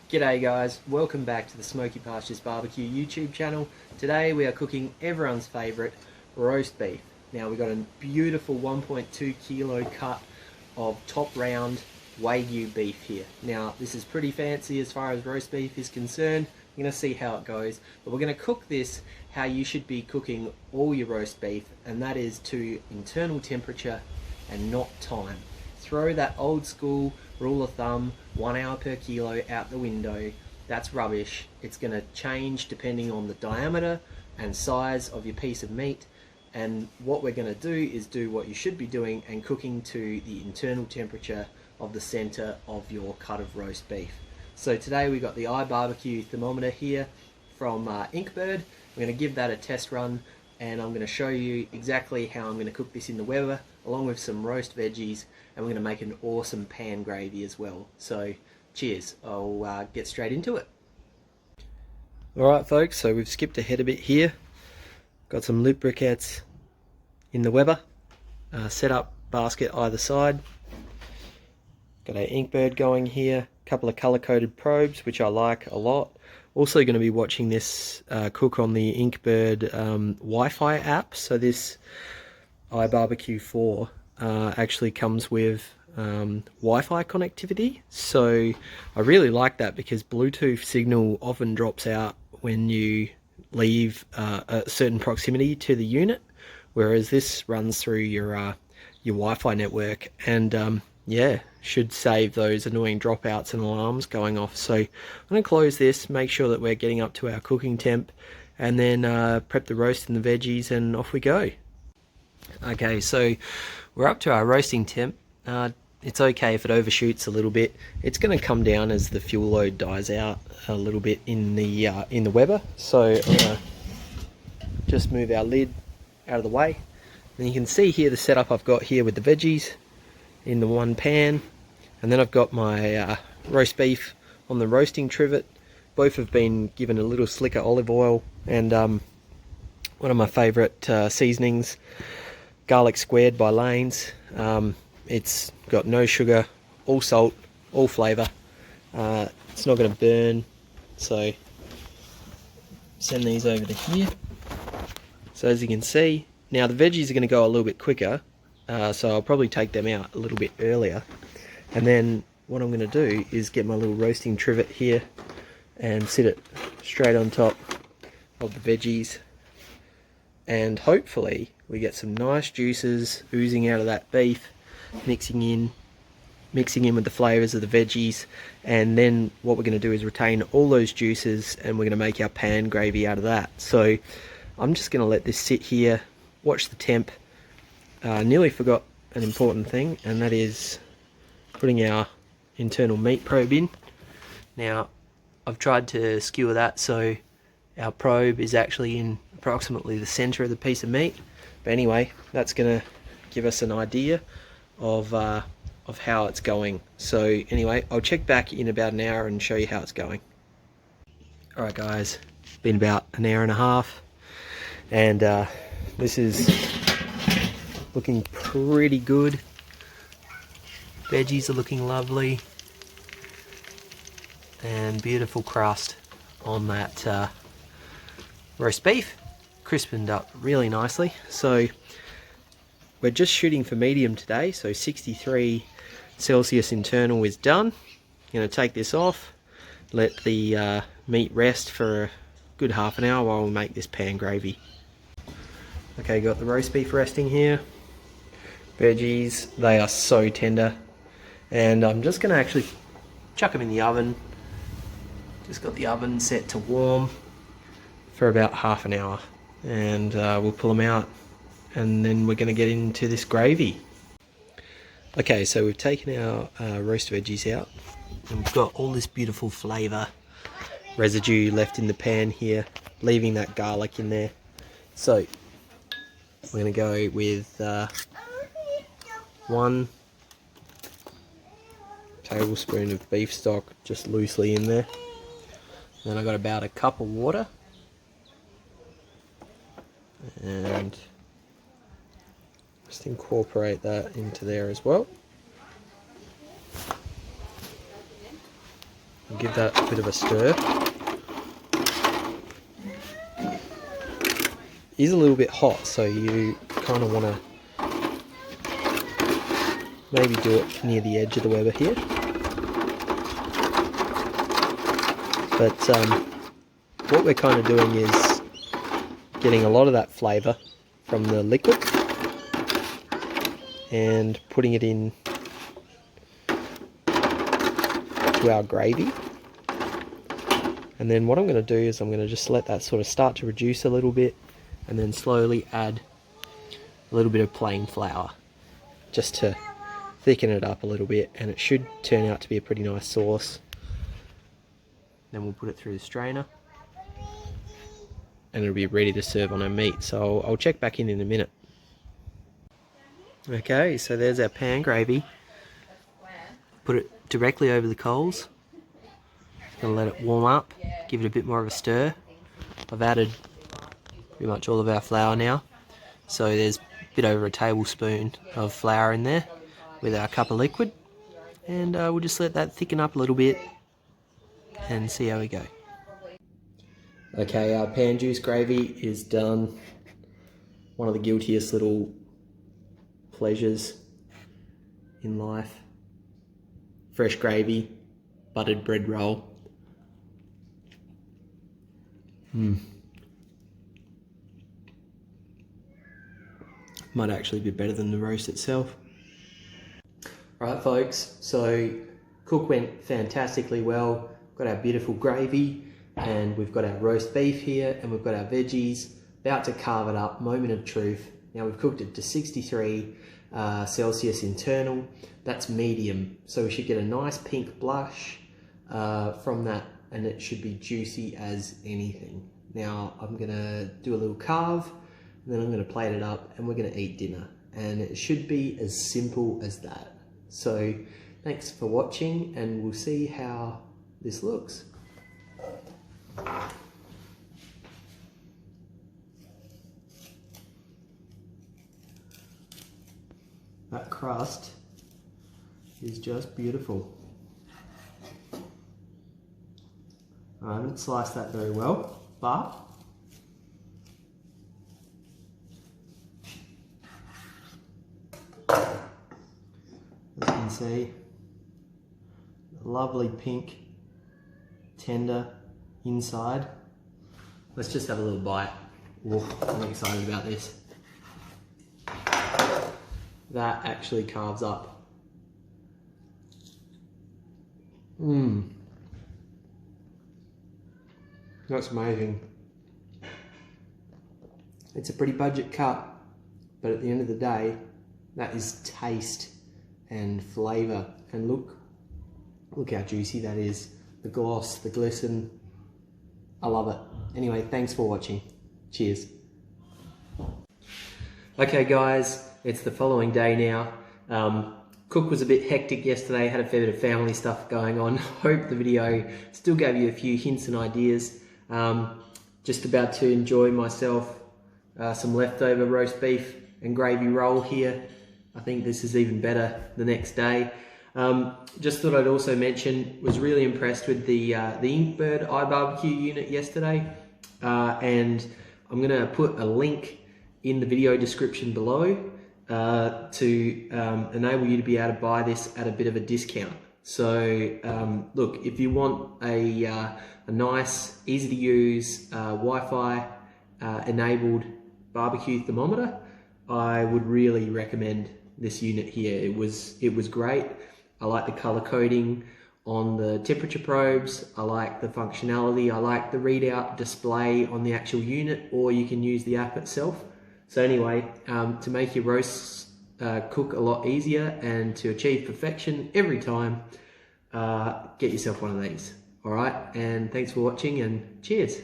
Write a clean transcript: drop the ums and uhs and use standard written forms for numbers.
G'day guys, welcome back to the Smoky Pastures Barbecue YouTube channel. Today we are cooking everyone's favourite roast beef. Now we've got a beautiful 1.2 kilo cut of top round Wagyu beef here. Now this is pretty fancy as far as roast beef is concerned. We're going to see how it goes, but we're going to cook this how you should be cooking all your roast beef, and that is to internal temperature and not time. Throw that old school rule of thumb, 1 hour per kilo, out the window. That's rubbish. It's going to change depending on the diameter and size of your piece of meat, and what we're going to do is do what you should be doing and cooking to the internal temperature of the center of your cut of roast beef. So today we got the iBBQ thermometer here from Inkbird. We're going to give that a test run, and I'm going to show you exactly how I'm going to cook this in the Weber along with some roast veggies, and we're going to make an awesome pan gravy as well. So cheers, I'll get straight into it. Alright folks, so we've skipped ahead a bit here. Got some loop briquettes in the Weber, set up basket either side. Got our Inkbird going here, a couple of color coded probes which I like a lot. Also going to be watching this cook on the Inkbird Wi-Fi app. So this iBBQ 4 actually comes with Wi-Fi connectivity, so I really like that because Bluetooth signal often drops out when you leave a certain proximity to the unit, whereas this runs through your Wi-Fi network, and yeah, should save those annoying dropouts and alarms going off. So I'm going to close this, make sure that we're getting up to our cooking temp, and then prep the roast and the veggies, and off we go. Okay, so we're up to our roasting temp. It's okay if it overshoots a little bit. It's going to come down as the fuel load dies out a little bit in the Weber. So I'm going to just move our lid out of the way. And you can see here the setup I've got here with the veggies in the one pan, and then I've got my roast beef on the roasting trivet. Both have been given a little slicker olive oil, and one of my favourite seasonings, garlic squared by Lane's. It's got no sugar, all salt, all flavour. It's not going to burn, so send these over to here. So as you can see, now the veggies are going to go a little bit quicker, so I'll probably take them out a little bit earlier. And then what I'm going to do is get my little roasting trivet here and sit it straight on top of the veggies, and hopefully we get some nice juices oozing out of that beef, mixing in with the flavours of the veggies. And then what we're going to do is retain all those juices, and we're going to make our pan gravy out of that. So I'm just going to let this sit here, watch the temp. Nearly forgot an important thing, and that is putting our internal meat probe in. Now I've tried to skewer that so our probe is actually in approximately the centre of the piece of meat. But anyway, that's going to give us an idea of how it's going. So anyway, I'll check back in about an hour and show you how it's going. Alright guys, it's been about an hour and a half, and this is looking pretty good. Veggies are looking lovely, and beautiful crust on that roast beef, crispened up really nicely. So we're just shooting for medium today, so 63 Celsius internal is done. I'm going to take this off, let the meat rest for a good half an hour while we make this pan gravy. Okay, got the roast beef resting here. Veggies, they are so tender, and I'm just going to actually chuck them in the oven. Just got the oven set to warm for about half an hour, and we'll pull them out, and then we're going to get into this gravy. Okay, so we've taken our roast veggies out, and we've got all this beautiful flavour residue left in the pan here, leaving that garlic in there. So we're going to go with 1 tablespoon of beef stock just loosely in there. Then I got about a cup of water, and just incorporate that into there as well. and give that a bit of a stir. It is a little bit hot, so you kind of want to maybe do it near the edge of the Weber here. But what we're kind of doing is getting a lot of that flavour from the liquid and putting it in to our gravy. And then what I'm going to do is I'm going to just let that sort of start to reduce a little bit, and then slowly add a little bit of plain flour just to thicken it up a little bit, and it should turn out to be a pretty nice sauce. Then we'll put it through the strainer and it'll be ready to serve on our meat. So I'll check back in a minute. Okay, so there's our pan gravy. Put it directly over the coals. Gonna let it warm up, give it a bit more of a stir. I've added pretty much all of our flour now. So there's a bit over a tablespoon of flour in there with our cup of liquid. And we'll just let that thicken up a little bit and see how we go. Okay, our pan juice gravy is done. One of the guiltiest little pleasures in life. Fresh gravy, buttered bread roll. Might actually be better than the roast itself. Alright folks, so cook went fantastically well. Got our beautiful gravy, and we've got our roast beef here, and we've got our veggies. About to carve it up, moment of truth. Now we've cooked it to 63 Celsius internal. That's medium, so we should get a nice pink blush from that, and it should be juicy as anything. Now I'm gonna do a little carve, and then I'm gonna plate it up, and we're gonna eat dinner. And it should be as simple as that. So thanks for watching, and we'll see how this looks. That crust is just beautiful. I haven't sliced that very well, but as you can see, lovely pink, tender inside. Let's just have a little bite. Whoa, I'm excited about this. That actually carves up. That's amazing. It's a pretty budget cut, but at the end of the day, that is taste and flavour. And look how juicy that is. The gloss, the glisten. I love it. Anyway, thanks for watching. Cheers. Okay guys, it's the following day now. Cook was a bit hectic yesterday, had a fair bit of family stuff going on. Hope the video still gave you a few hints and ideas. Just about to enjoy myself some leftover roast beef and gravy roll here. I think this is even better the next day. Just thought I'd also mention, was really impressed with the Inkbird iBBQ unit yesterday, and I'm going to put a link in the video description below to enable you to be able to buy this at a bit of a discount. So look, if you want a nice, easy to use Wi-Fi enabled barbecue thermometer, I would really recommend this unit here. It was great. I like the color coding on the temperature probes. I like the functionality. I like the readout display on the actual unit, or you can use the app itself. So anyway, to make your roasts cook a lot easier and to achieve perfection every time, get yourself one of these. All right, and thanks for watching, and cheers.